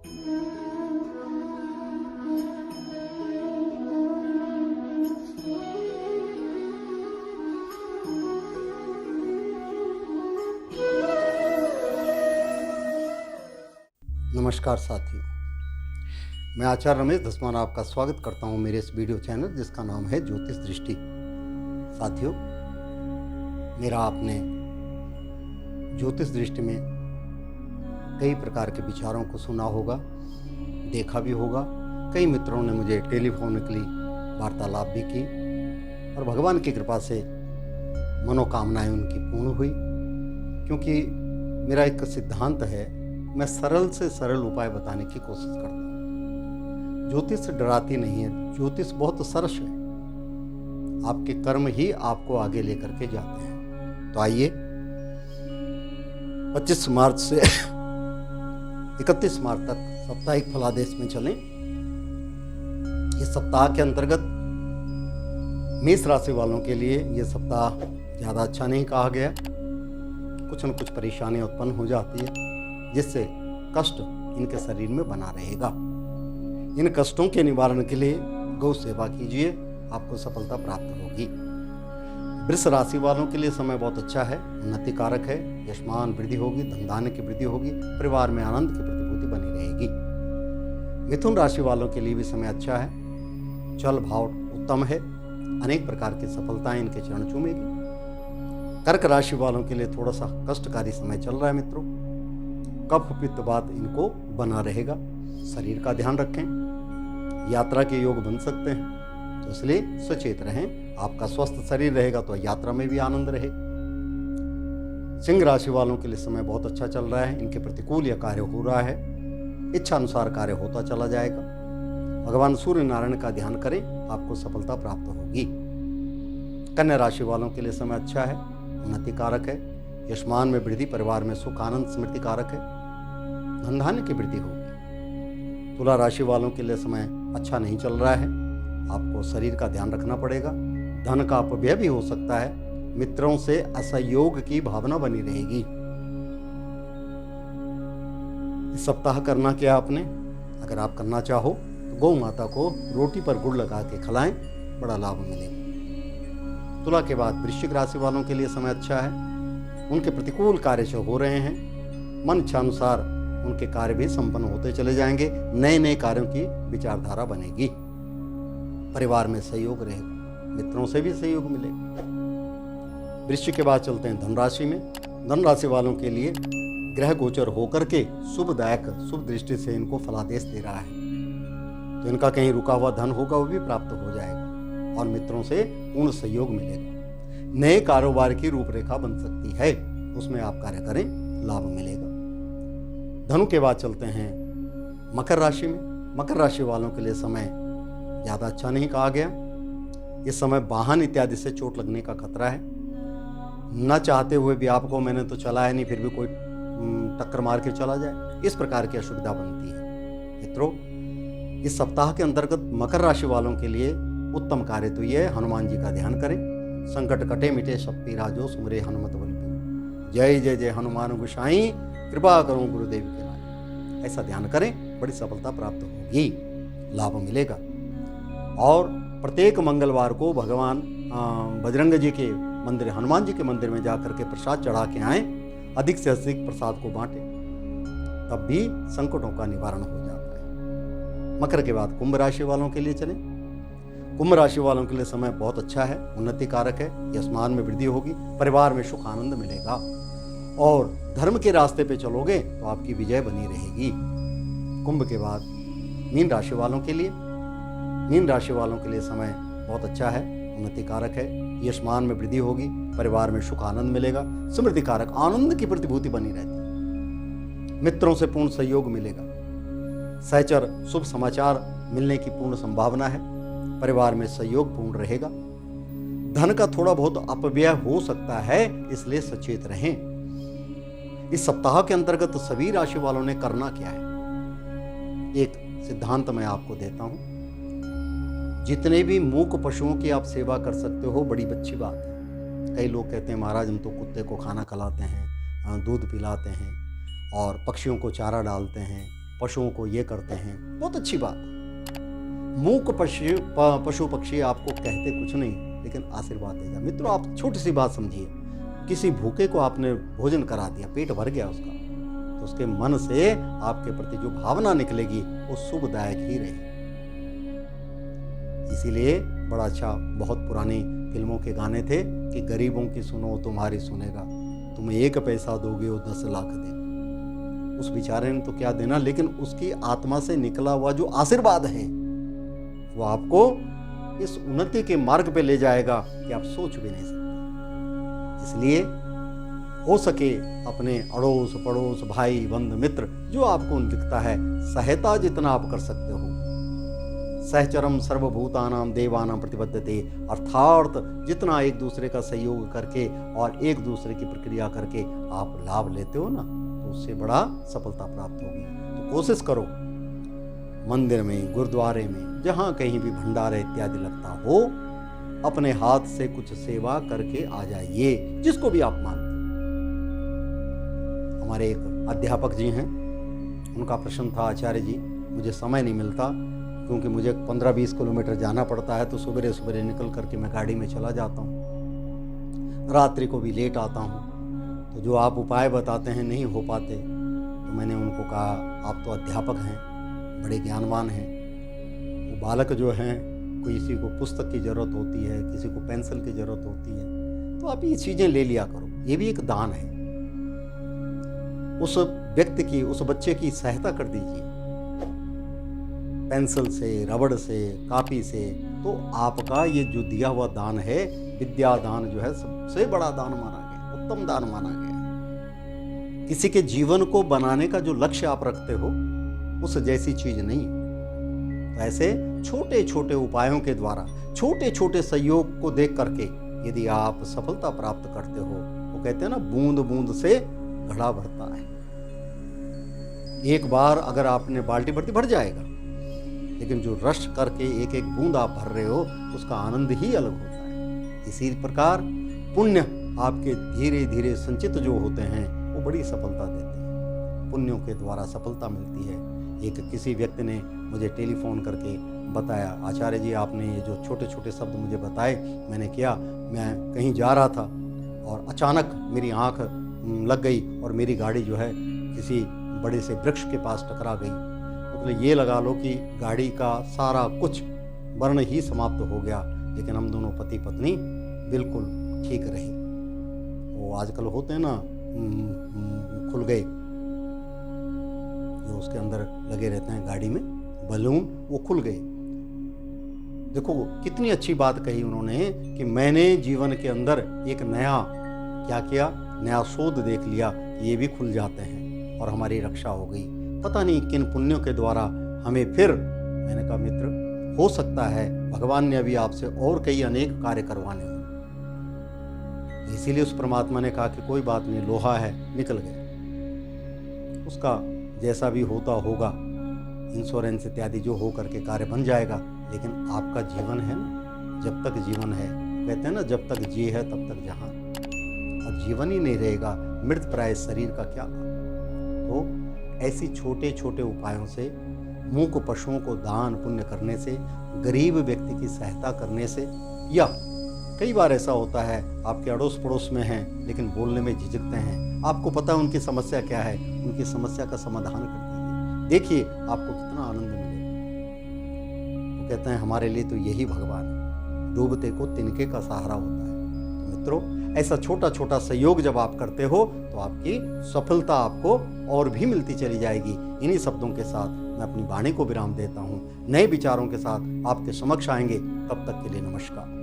नमस्कार साथियों, मैं आचार्य रमेश धस्मान आपका स्वागत करता हूं मेरे इस वीडियो चैनल जिसका नाम है ज्योतिष दृष्टि। साथियों, मेरा आपने ज्योतिष दृष्टि में कई प्रकार के विचारों को सुना होगा, देखा भी होगा। कई मित्रों ने मुझे टेलीफोनिकली वार्तालाप भी की और भगवान की कृपा से मनोकामनाएं उनकी पूर्ण हुई। क्योंकि मेरा एक सिद्धांत है, मैं सरल से सरल उपाय बताने की कोशिश करता हूँ। ज्योतिष डराती नहीं है, ज्योतिष बहुत सरस है। आपके कर्म ही आपको आगे लेकर के जाते हैं। तो आइए 25 मार्च से 31 मार्च तक साप्ताहिक फलादेश में चलें। इस सप्ताह के अंतर्गत मेष राशि वालों के लिए ये सप्ताह ज़्यादा अच्छा नहीं कहा गया। कुछ न कुछ परेशानियां उत्पन्न हो जाती है जिससे कष्ट इनके शरीर में बना रहेगा। इन कष्टों के निवारण के लिए गौ सेवा कीजिए, आपको सफलता प्राप्त होगी। वृष राशि वालों के लिए समय बहुत अच्छा है, उन्नति कारक है, यशमान वृद्धि होगी, धन धान्य की वृद्धि होगी, परिवार में आनंद की प्रतिभूति बनी रहेगी। मिथुन राशि वालों के लिए भी समय अच्छा है, चल भाव उत्तम है, अनेक प्रकार की सफलताएं इनके चरण चूमेगी। कर्क राशि वालों के लिए थोड़ा सा कष्टकारी समय चल रहा है मित्रों। कफ पित्त वात इनको बना रहेगा, शरीर का ध्यान रखें। यात्रा के योग बन सकते हैं, तो इसलिए सचेत रहें। आपका स्वस्थ शरीर रहेगा तो यात्रा में भी आनंद रहे। सिंह राशि वालों के लिए समय बहुत अच्छा चल रहा है, इनके प्रतिकूल यह कार्य हो रहा है, इच्छा अनुसार कार्य होता चला जाएगा। भगवान सूर्य नारायण का ध्यान करें, आपको सफलता प्राप्त होगी। कन्या राशि वालों के लिए समय अच्छा है, उन्नति कारक है, यशमान में वृद्धि, परिवार में सुख आनंद स्मृति कारक है, धन धान्य की वृद्धि होगी। तुला राशि वालों के लिए समय अच्छा नहीं चल रहा है, आपको शरीर का ध्यान रखना पड़ेगा। धन का अपव्यय भी हो सकता है, मित्रों से असहयोग की भावना बनी रहेगी। इस सप्ताह करना क्या आपने, अगर आप करना चाहो तो गौ माता को रोटी पर गुड़ लगा के खिलाएं, बड़ा लाभ मिलेगा। तुला के बाद वृश्चिक राशि वालों के लिए समय अच्छा है, उनके प्रतिकूल कार्य जो हो रहे हैं, मन इच्छानुसार उनके कार्य भी संपन्न होते चले जाएंगे। नए नए कार्यों की विचारधारा बनेगी। परिवार में सहयोग रहेगा, मित्रों से भी सहयोग मिलेगा। वृश्चिक के बाद चलते हैं धनराशि में। धनराशि वालों के लिए ग्रह गोचर होकर के शुभदायक शुभ दृष्टि से इनको फलादेश दे रहा है, तो इनका कहीं रुका हुआ धन होगा वो भी प्राप्त हो जाएगा और मित्रों से पूर्ण सहयोग मिलेगा। नए कारोबार की रूपरेखा बन सकती है, उसमें आप कार्य करें, लाभ मिलेगा। धनु के बाद चलते हैं मकर राशि में। मकर राशि वालों के लिए समय ज़्यादा अच्छा नहीं कहा गया। इस समय वाहन इत्यादि से चोट लगने का खतरा है। न चाहते हुए भी आपको मैंने तो चलाया नहीं, फिर भी कोई टक्कर मार के चला जाए, इस प्रकार की असुविधा बनती है। मित्रों, इस सप्ताह के अंतर्गत मकर राशि वालों के लिए उत्तम कार्य तो यह है, हनुमान जी का ध्यान करें। संकट कटे मिटे शक्ति राजो सुमरे हनुमत बल की जय जय जय हनुमान गोसाई कृपा करो गुरुदेव के नाम। ऐसा ध्यान करें, बड़ी सफलता प्राप्त होगी, लाभ मिलेगा। और प्रत्येक मंगलवार को भगवान बजरंग जी के मंदिर, हनुमान जी के मंदिर में जाकर के प्रसाद चढ़ा के आएं, अधिक से अधिक प्रसाद को बांटें, तब भी संकटों का निवारण हो जाता है। मकर के बाद कुंभ राशि वालों के लिए चलें। कुंभ राशि वालों के लिए समय बहुत अच्छा है, उन्नति कारक है, यशमान में वृद्धि होगी, परिवार में सुख आनंद मिलेगा और धर्म के रास्ते पे चलोगे तो आपकी विजय बनी रहेगी। कुंभ के बाद मीन राशि वालों के लिए, मीन राशि वालों के लिए समय बहुत अच्छा है, उन्नति कारक है, यशमान में वृद्धि होगी, परिवार में सुख आनंद मिलेगा, समृद्धि कारक आनंद की प्रतिभूति बनी रहती है, मित्रों से पूर्ण सहयोग मिलेगा, सहचर शुभ समाचार मिलने की पूर्ण संभावना है, परिवार में सहयोग पूर्ण रहेगा। धन का थोड़ा बहुत अपव्यय हो सकता है, इसलिए सचेत रहें। इस सप्ताह के अंतर्गत सभी राशि वालों ने करना क्या है, एक सिद्धांत मैं आपको देता हूं। जितने भी मूक पशुओं की आप सेवा कर सकते हो, बड़ी अच्छी बात है। कई लोग कहते हैं महाराज हम तो कुत्ते को खाना खिलाते हैं, दूध पिलाते हैं और पक्षियों को चारा डालते हैं, पशुओं को ये करते हैं, बहुत अच्छी बात है। मूक पशु पक्षी आपको कहते कुछ नहीं, लेकिन आशीर्वाद देगा। मित्रों, आप छोटी सी बात समझिए, किसी भूखे को आपने भोजन करा दिया, पेट भर गया उसका, तो उसके मन से आपके प्रति जो भावना निकलेगी वो शुभदायक ही रहेगी। इसीलिए बड़ा अच्छा, बहुत पुरानी फिल्मों के गाने थे कि गरीबों की सुनो तुम्हारी सुनेगा, तुम 1 पैसा दोगे वो 10 लाख देगा। उस बेचारे ने तो क्या देना, लेकिन उसकी आत्मा से निकला हुआ जो आशीर्वाद है वो आपको इस उन्नति के मार्ग पे ले जाएगा कि आप सोच भी नहीं सकते। इसलिए हो सके अपने अड़ोस पड़ोस, भाई बंद मित्र, जो आपको दिखता है, सहायता जितना आप कर सकते हो। सहचरम सर्वभूतानां देवानां प्रतिबद्धते, अर्थात जितना एक दूसरे का सहयोग करके और एक दूसरे की प्रक्रिया करके आप लाभ लेते हो ना, तो उससे बड़ा सफलता प्राप्त होगी। तो कोशिश करो, मंदिर में, गुरुद्वारे में, जहाँ कहीं भी भंडारा इत्यादि लगता हो, अपने हाथ से कुछ सेवा करके आ जाइए, जिसको भी आप मानते। हमारे एक अध्यापक जी हैं, उनका प्रश्न था, आचार्य जी मुझे समय नहीं मिलता क्योंकि मुझे 15-20 किलोमीटर जाना पड़ता है, तो सवेरे सवेरे निकल करके मैं गाड़ी में चला जाता हूँ, रात्रि को भी लेट आता हूँ, तो जो आप उपाय बताते हैं नहीं हो पाते। तो मैंने उनको कहा, आप तो अध्यापक हैं, बड़े ज्ञानवान हैं, वो बालक जो हैं, किसी को पुस्तक की ज़रूरत होती है, किसी को पेंसिल की ज़रूरत होती है, तो आप ये चीज़ें ले लिया करो, ये भी एक दान है। उस व्यक्ति की, उस बच्चे की सहायता कर दीजिए, पेंसिल से, रबड़ से, कापी से। तो आपका ये जो दिया हुआ दान है, विद्या दान जो है, सबसे बड़ा दान माना गया, उत्तम दान माना गया। किसी के जीवन को बनाने का जो लक्ष्य आप रखते हो, उस जैसी चीज नहीं। तो ऐसे छोटे छोटे उपायों के द्वारा, छोटे छोटे सहयोग को देख करके यदि आप सफलता प्राप्त करते हो, वो कहते हैं ना, बूंद बूंद से घड़ा भरता है। एक बार अगर आपने बाल्टी भरती, भर जाएगा, लेकिन जो रश करके एक एक बूंद आप भर रहे हो, उसका आनंद ही अलग होता है। इसी प्रकार पुण्य आपके धीरे धीरे संचित जो होते हैं, वो बड़ी सफलता देते हैं। पुण्यों के द्वारा सफलता मिलती है। एक किसी व्यक्ति ने मुझे टेलीफोन करके बताया, आचार्य जी आपने ये जो छोटे छोटे शब्द मुझे बताए, मैंने किया, मैं कहीं जा रहा था और अचानक मेरी आंख लग गई और मेरी गाड़ी जो है किसी बड़े से वृक्ष के पास टकरा गई। मतलब ये लगा लो कि गाड़ी का सारा कुछ वर्ण ही समाप्त हो गया, लेकिन हम दोनों पति पत्नी बिल्कुल ठीक रहे। वो आजकल होते हैं ना, खुल गए, जो उसके अंदर लगे रहते हैं गाड़ी में बलून, वो खुल गए। देखो कितनी अच्छी बात कही उन्होंने कि मैंने जीवन के अंदर एक नया क्या किया, नया शोध देख लिया, ये भी खुल जाते हैं और हमारी रक्षा हो गई। पता नहीं किन पुण्यों के द्वारा हमें फिर, मैंने कहा मित्र, हो सकता है भगवान ने अभी आपसे और कई अनेक कार्य करवाने हों। इसीलिए उस परमात्मा ने कहा कि कोई बात नहीं, लोहा है, निकल गया, उसका जैसा भी होता होगा, इंश्योरेंस इत्यादि जो हो करके कार्य बन जाएगा। लेकिन आपका जीवन है ना, जब तक जीवन है, कहते हैं ना, जब तक जी है तब तक जहान, और जीवन ही नहीं रहेगा, मृत प्राय शरीर का क्या। तो ऐसी छोटे छोटे उपायों से, मूक पशुओं को दान पुण्य करने से, गरीब व्यक्ति की सहायता करने से, या कई बार ऐसा होता है आपके अड़ोस पड़ोस में हैं लेकिन बोलने में झिझकते हैं, आपको पता है उनकी समस्या क्या है, उनकी समस्या का समाधान कर दीजिए, देखिए आपको कितना आनंद मिलेगा। वो कहते हैं हमारे लिए तो यही भगवान है, डूबते को तिनके का सहारा होता है। तो मित्रों, ऐसा छोटा छोटा सहयोग जब आप करते हो तो आपकी सफलता आपको और भी मिलती चली जाएगी। इन्हीं शब्दों के साथ मैं अपनी वाणी को विराम देता हूँ। नए विचारों के साथ आपके समक्ष आएंगे, तब तक के लिए नमस्कार।